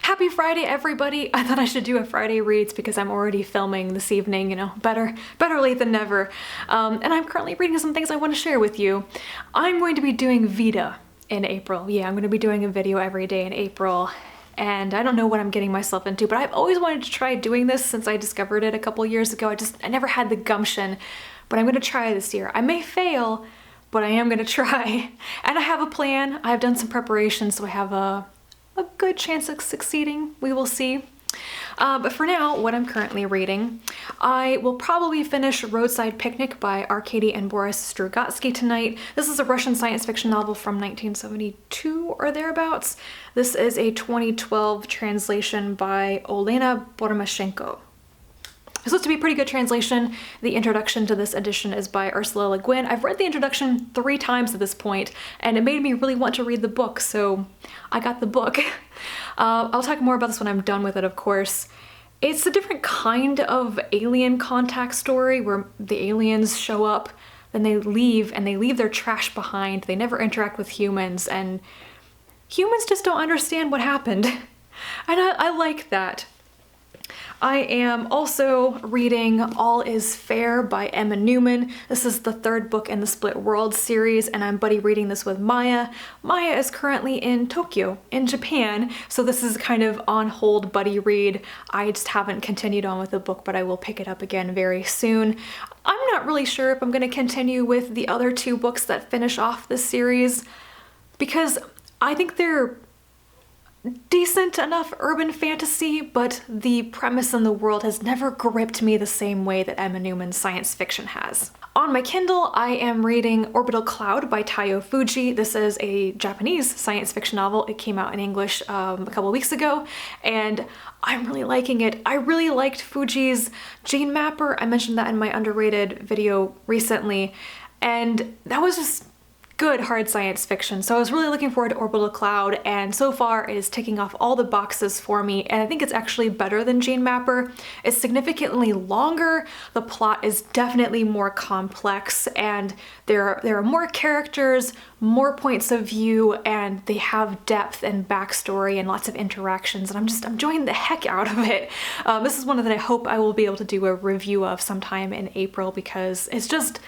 Happy Friday, everybody! I thought I should do a Friday reads because I'm already filming this evening, you know, better late than never. And I'm currently reading some things I want to share with you. I'm going to be doing VEDA in April. Yeah, I'm going to be doing a video every day in April. And I don't know what I'm getting myself into, but I've always wanted to try doing this since I discovered it a couple years ago. I never had the gumption, but I'm going to try this year. I may fail, but I am going to try. And I have a plan. I've done some preparation, so I have a good chance of succeeding. We will see. But for now, what I'm currently reading, I will probably finish Roadside Picnic by Arkady and Boris Strugatsky tonight. This is a Russian science fiction novel from 1972 or thereabouts. This is a 2012 translation by Olena Bormashenko. It's supposed to be a pretty good translation. The introduction to this edition is by Ursula Le Guin. I've read the introduction 3 times at this point, and it made me really want to read the book, so I got the book. I'll talk more about this when I'm done with it, of course. It's a different kind of alien contact story where the aliens show up, then they leave, and they leave their trash behind. They never interact with humans, and humans just don't understand what happened. And I like that. I am also reading All Is Fair by Emma Newman. This is the 3rd book in the Split World series, and I'm buddy reading this with Maya. Maya is currently in Tokyo, in Japan, so this is kind of on hold buddy read. I just haven't continued on with the book, but I will pick it up again very soon. I'm not really sure if I'm going to continue with the other 2 books that finish off this series, because I think they're decent enough urban fantasy, but the premise in the world has never gripped me the same way that Emma Newman's science fiction has. On my Kindle, I am reading Orbital Cloud by Taiyo Fuji. This is a Japanese science fiction novel. It came out in English a couple weeks ago, and I'm really liking it. I really liked Fuji's Gene Mapper. I mentioned that in my underrated video recently, and that was just good hard science fiction. So I was really looking forward to Orbital Cloud, and so far it is ticking off all the boxes for me, and I think it's actually better than Gene Mapper. It's significantly longer, the plot is definitely more complex, and there are more characters, more points of view, and they have depth and backstory and lots of interactions, and I'm enjoying the heck out of it. This is one that I hope I will be able to do a review of sometime in April because it's just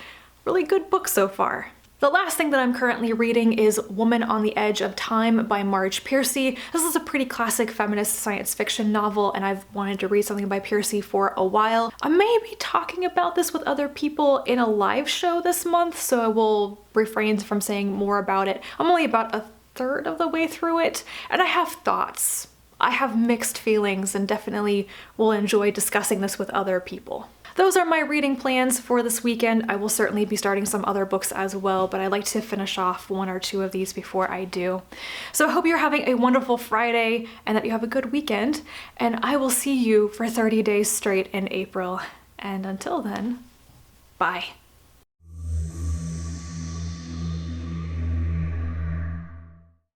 really good book so far. The last thing that I'm currently reading is Woman on the Edge of Time by Marge Piercy. This is a pretty classic feminist science fiction novel, and I've wanted to read something by Piercy for a while. I may be talking about this with other people in a live show this month, so I will refrain from saying more about it. I'm only about 1/3 of the way through it, and I have thoughts. I have mixed feelings and definitely will enjoy discussing this with other people. Those are my reading plans for this weekend. I will certainly be starting some other books as well, but I like to finish off 1 or 2 of these before I do. So I hope you're having a wonderful Friday and that you have a good weekend, and I will see you for 30 days straight in April. And until then, bye.